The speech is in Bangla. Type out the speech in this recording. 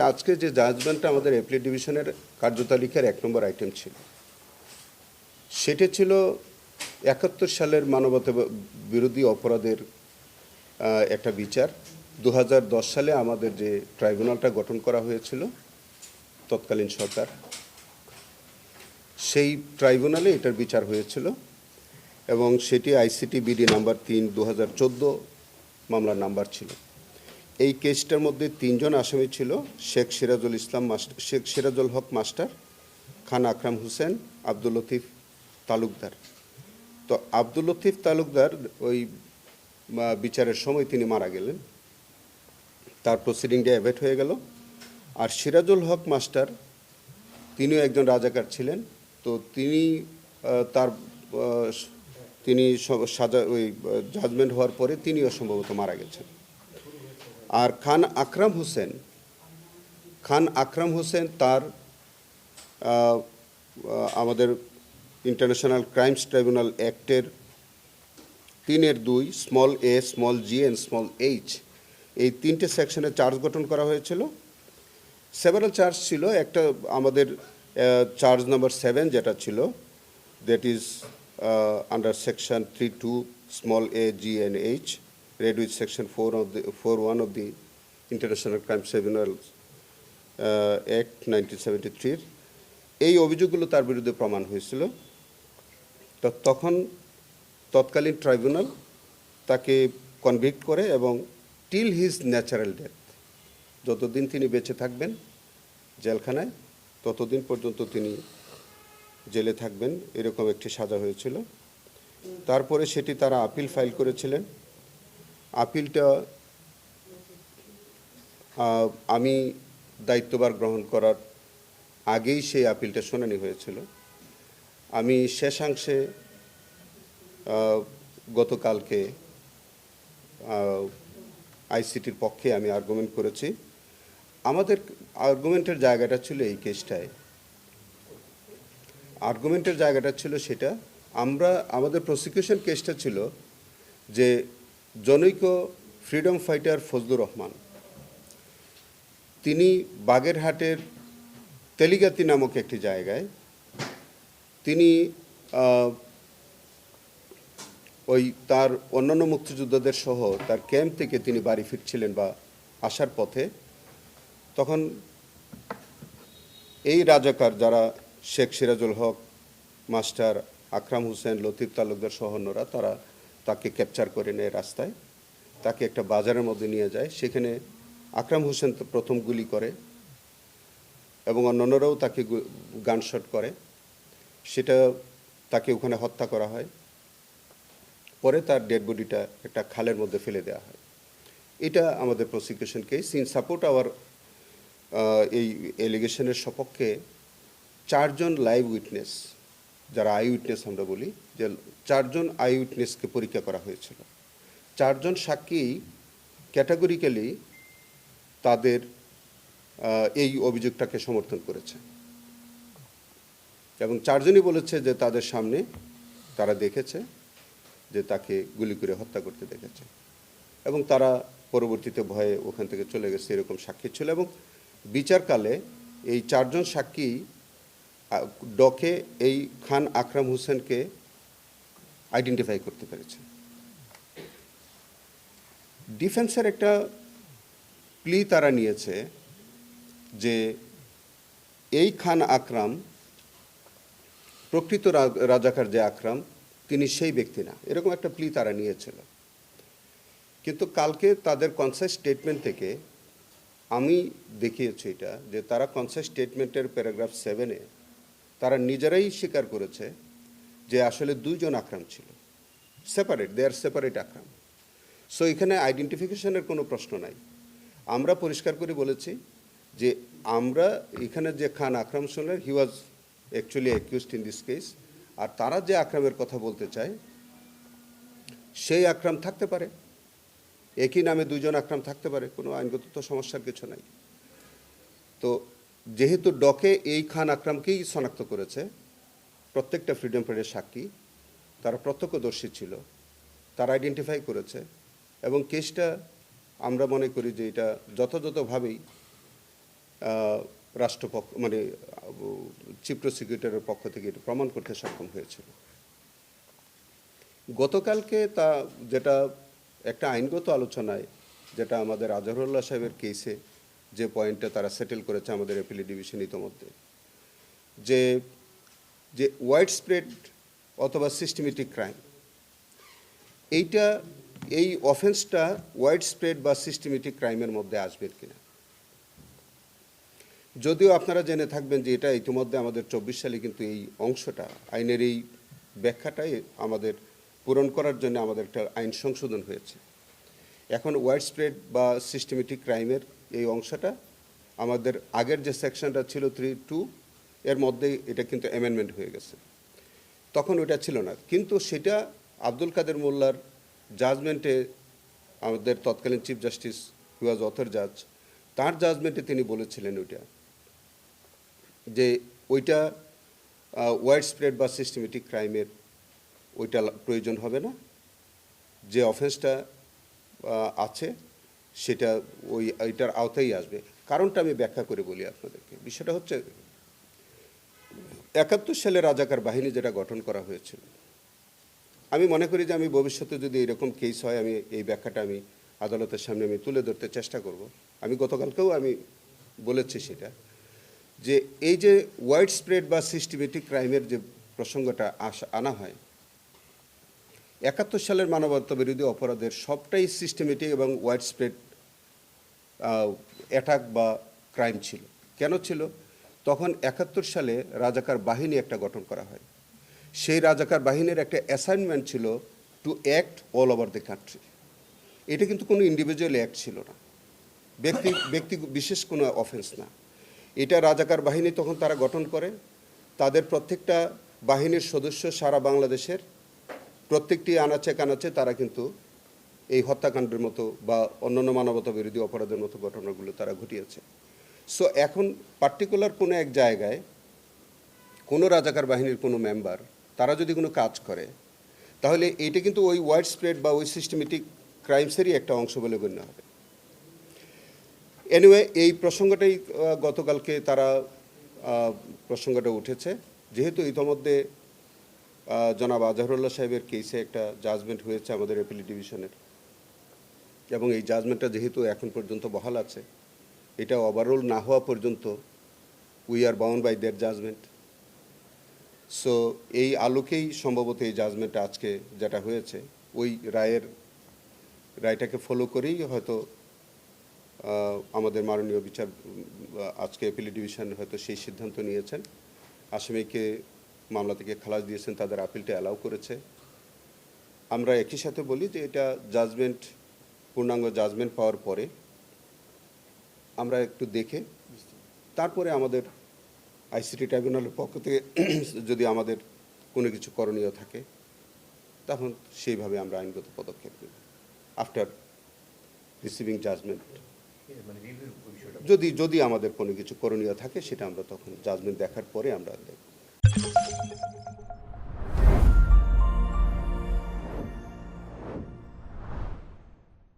আজকে যে জাজমেন্টটা আমাদের অ্যাপিলেট ডিভিশনের কার্যতালিকার 1 নম্বর আইটেম ছিল, সেটা ছিল 71 সালের মানবতা বিরোধী অপরাধের একটা বিচার। 2010 সালে আমাদের যে ট্রাইব্যুনালটা গঠন করা হয়েছিল তৎকালীন সরকার, সেই ট্রাইব্যুনালে এটার বিচার হয়েছিল এবং সেটি আইসিটি বিডি নাম্বার 3 2014 মামলার নাম্বার ছিল। এই কেসটার মধ্যে 3 জন আসামি ছিল, শেখ সিরাজুল হক মাস্টার, খান আকরাম হোসেন, আব্দুল লতিফ তালুকদার। তো আব্দুল লতিফ তালুকদার ওই বিচারের সময় তিনি মারা গেলেন, তার প্রসিডিংটা অ্যাভয়েড হয়ে গেল। আর সিরাজুল হক মাস্টার তিনিও একজন রাজাকার ছিলেন, তো তিনি সাজা ওই জাজমেন্ট হওয়ার পরে তিনিও সম্ভবত মারা গেছেন। আর খান আকরাম হোসেন তার আমাদের ইন্টারন্যাশনাল ক্রাইমস ট্রাইব্যুনাল অ্যাক্টের 3(2) small a, small g and small h, এই 3টে সেকশনে চার্জ গঠন করা হয়েছিল। সেভারাল চার্জ ছিল, একটা আমাদের চার্জ নাম্বার 7 যেটা ছিল, that is under section 3(2) small a, g and h, read with section 4(1) of the International Crime Tribunal Act 1973 এই অভিযোগগুলো তার বিরুদ্ধে প্রমাণ হয়েছিল। তখন তৎকালীন ট্রাইব্যুনাল তাকে কনভিক্ট করে এবং টিল হিজ ন্যাচারাল ডেথ, যতদিন তিনি বেঁচে থাকবেন জেলখানায় ততদিন পর্যন্ত তিনি জেলে থাকবেন, এরকম একটি সাজা হয়েছিল। তারপরে সেটি তারা আপিল ফাইল করেছিলেন। আপিলটা আমি দায়িত্বভার গ্রহণ করার আগেই সেই আপিলটা শুনানি হয়েছিল। আমি শেষাংশে গতকালকে আইসিটির পক্ষে আমি আর্গুমেন্ট করেছি। আমাদের আর্গুমেন্টের জায়গাটা ছিল এই কেসটায়, সেটা আমাদের প্রসিকিউশন কেসটা ছিল যে জনৈক ফ্রিডম ফাইটার ফজলুর রহমান, তিনি বাগেরহাটের তেলিগাতি নামক একটি জায়গায় তিনি ওই তার অন্যান্য মুক্তিযোদ্ধাদের সহ তার ক্যাম্প থেকে তিনি বাড়ি ফিরছিলেন বা আসার পথে, তখন এই রাজাকার যারা শেখ সিরাজুল হক মাস্টার, আকরাম হোসেন, লতিফ তালুকদার সহ অন্যরা, তারা তাকে ক্যাপচার করে নেয় রাস্তায়, তাকে একটা বাজারের মধ্যে নিয়ে যায়। সেখানে আকরাম হোসেন প্রথম গুলি করে এবং অন্যান্যরাও তাকে গানশট করে, সেটা তাকে ওখানে হত্যা করা হয়। পরে তার ডেড বডিটা একটা খালের মধ্যে ফেলে দেওয়া হয়। এটা আমাদের prosecution case. In support hour এই এলিগেশনের সপক্ষে 4 জন লাইভ উইটনেস, যারা আই উইটনেস আমরা বলি, যে 4 জন আই উইটনেসকে পরীক্ষা করা হয়েছিল। 4 জন সাক্ষী ক্যাটাগরিক্যালি তাদের এই অভিযোগটাকে সমর্থন করেছে এবং 4 জনই বলেছে যে তাদের সামনে তারা দেখেছে যে তাকে গুলি করে হত্যা করতে দেখেছে এবং তারা পরবর্তীতে ভয়ে ওখান থেকে চলে গেছে, এরকম সাক্ষী ছিল। এবং বিচারকালে এই 4 জন সাক্ষী ডকে এই খান আকরাম হোসেনকে আইডেন্টিফাই করতে পেরেছে। ডিফেন্সের একটা প্লি তারা নিয়েছে যে এই খান আকরাম প্রকৃত রাজাকার যে আকরাম, তিনি সেই ব্যক্তি না, এরকম একটা প্লি তারা নিয়েছিল। কিন্তু কালকে তাদের কনসাস স্টেটমেন্ট থেকে আমি দেখিয়েছি এটা, যে তারা কনসাস স্টেটমেন্টের প্যারাগ্রাফ 7-এ তারা নিজেরাই স্বীকার করেছে যে আসলে 2 জন আকরাম ছিল, সেপারেট, দে আর সেপারেট আকরাম। সো এখানে আইডেন্টিফিকেশনের কোনো প্রশ্ন নাই। আমরা পরিষ্কার করে বলেছি যে আমরা এখানে যে খান আকরাম শুনলেন, he was actually accused in this case, আর তারা যে আকরামের কথা বলতে চায় সেই আকরাম থাকতে পারে, একই নামে 2 জন আকরাম থাকতে পারে, কোনো আইনগত তো সমস্যার কিছু নাই। তো যেহেতু ডকে এই খান আকরামকেই শনাক্ত করেছে প্রত্যেকটা ফ্রিডম ফাইটারের সাক্ষী, তারা প্রত্যক্ষদর্শী ছিল, তারা আইডেন্টিফাই করেছে এবং কেসটা আমরা মনে করি যে এটা যথাযথভাবেই রাষ্ট্রপক্ষ মানে চিফ প্রসিকিউটরের পক্ষ থেকে এটা প্রমাণ করতে সক্ষম হয়েছিল। গতকালকে তা যেটা একটা আইনগত আলোচনায় যেটা আমাদের আজহারুল্লাহ সাহেবের কেসে যে পয়েন্টটা তারা সেটেল করেছে আমাদের অ্যাপিলেট ডিভিশন ইতোমধ্যে, যে যে ওয়াইড স্প্রেড অথবা সিস্টেমেটিক ক্রাইম, এই অফেন্সটা ওয়াইড স্প্রেড বা সিস্টেমেটিক ক্রাইমের মধ্যে আসবে কিনা। যদিও আপনারা জেনে থাকবেন যে এটা ইতিমধ্যে আমাদের 24 সালে কিন্তু এই অংশটা আইনের এই ব্যাখ্যাটাই আমাদের পূরণ করার জন্য আমাদের একটা আইন সংশোধন হয়েছে। এখন ওয়াইড স্প্রেড বা সিস্টেমেটিক ক্রাইমের এই অংশটা আমাদের আগের যে সেকশনটা ছিল 3(2) এর মধ্যেই এটা কিন্তু অ্যামেন্ডমেন্ট হয়ে গেছে। তখন ওটা ছিল না, কিন্তু সেটা আব্দুল কাদের মোল্লার জাজমেন্টে আমাদের তৎকালীন চিফ জাস্টিস হু ওয়াজ অথর জাজ, তার জাজমেন্টে তিনি বলেছিলেন যে ওইটা ওয়াইড স্প্রেড বা সিস্টেমেটিক ক্রাইমের ওইটা প্রয়োজন হবে না, যে অফেন্সটা আছে সেটা ওইটার আওতায় আসবে। কারণটা আমি ব্যাখ্যা করে বলি আপনাদেরকে। বিষয়টা হচ্ছে 71 সালে রাজাকার বাহিনী যেটা গঠন করা হয়েছিল, আমি মনে করি যে আমি ভবিষ্যতে যদি এরকম কেস হয় আমি এই ব্যাখ্যাটা আমি আদালতের সামনে আমি তুলে ধরতে চেষ্টা করব। আমি গতকালকেও আমি বলেছি সেটা, যে এই যে ওয়াইড স্প্রেড বা সিস্টেমেটিক ক্রাইমের যে প্রসঙ্গটা আনা হয়, 71 সালের মানবতা বিরোধী অপরাধের সবটাই সিস্টেমেটিক এবং ওয়াইড স্প্রেড অ্যাটাক বা ক্রাইম ছিল। কেন ছিল? তখন 71 সালে রাজাকার বাহিনী একটা গঠন করা হয়। সেই রাজাকার বাহিনীর একটা অ্যাসাইনমেন্ট ছিল to act all over the country. এটা কিন্তু কোনো ইন্ডিভিজুয়াল অ্যাক্ট ছিল না, ব্যক্তি বিশেষ কোনো অফেন্স না। এটা রাজাকার বাহিনী তখন তারা গঠন করে, তাদের প্রত্যেকটা বাহিনীর সদস্য সারা বাংলাদেশের প্রত্যেকটি আনাচে কানাচে তারা কিন্তু এই হত্যাকাণ্ডের মতো বা অন্যান্য মানবতা বিরোধী অপরাধের মতো ঘটনাগুলো তারা ঘটিয়েছে। সো এখন পার্টিকুলার কোনো এক জায়গায় কোনো রাজাকার বাহিনীর কোনো মেম্বার তারা যদি কোনো কাজ করে, তাহলে এইটা কিন্তু ওই ওয়াইড স্প্রেড বা ওই সিস্টেমেটিক ক্রাইমসেরই একটা অংশ বলে গণ্য হবে। এনিওয়ে, এই প্রসঙ্গটাই গতকালকে তারা প্রসঙ্গটা উঠেছে, যেহেতু ইতোমধ্যে জনাব আজহারুল্লাহ সাহেবের কেসে একটা জাজমেন্ট হয়েছে আমাদের অ্যাপিলেট ডিভিশনের, এবং এই জাজমেন্টটা যেহেতু এখন পর্যন্ত বহাল আছে, এটা ওভাররুল না হওয়া পর্যন্ত we are bound by their judgment. So এই আলোকেই সম্ভবত এই জাজমেন্টটা আজকে যেটা হয়েছে, ওই রায়টাকে ফলো করেই হয়তো আমাদের মাননীয় বিচার আজকে অ্যাপিলেট ডিভিশন হয়তো সেই সিদ্ধান্ত নিয়েছেন। আসামিকে মামলা থেকে খালাস দিয়েছেন, তাদের আপিলটা অ্যালাউ করেছে। আমরা একই সাথে বলি যে এটা জাজমেন্ট, পূর্ণাঙ্গ জাজমেন্ট পাওয়ার পরে আমরা একটু দেখে তারপরে আমাদের আইসিটি ট্রাইব্যুনালের পক্ষ থেকে যদি আমাদের কোনো কিছু করণীয় থাকে, তখন সেইভাবে আমরা আইনগত পদক্ষেপ নেব আফটার রিসিভিং জাজমেন্ট। যদি আমাদের কোনো কিছু করণীয় থাকে সেটা আমরা তখন জাজমেন্ট দেখার পরে আমরা দেখব।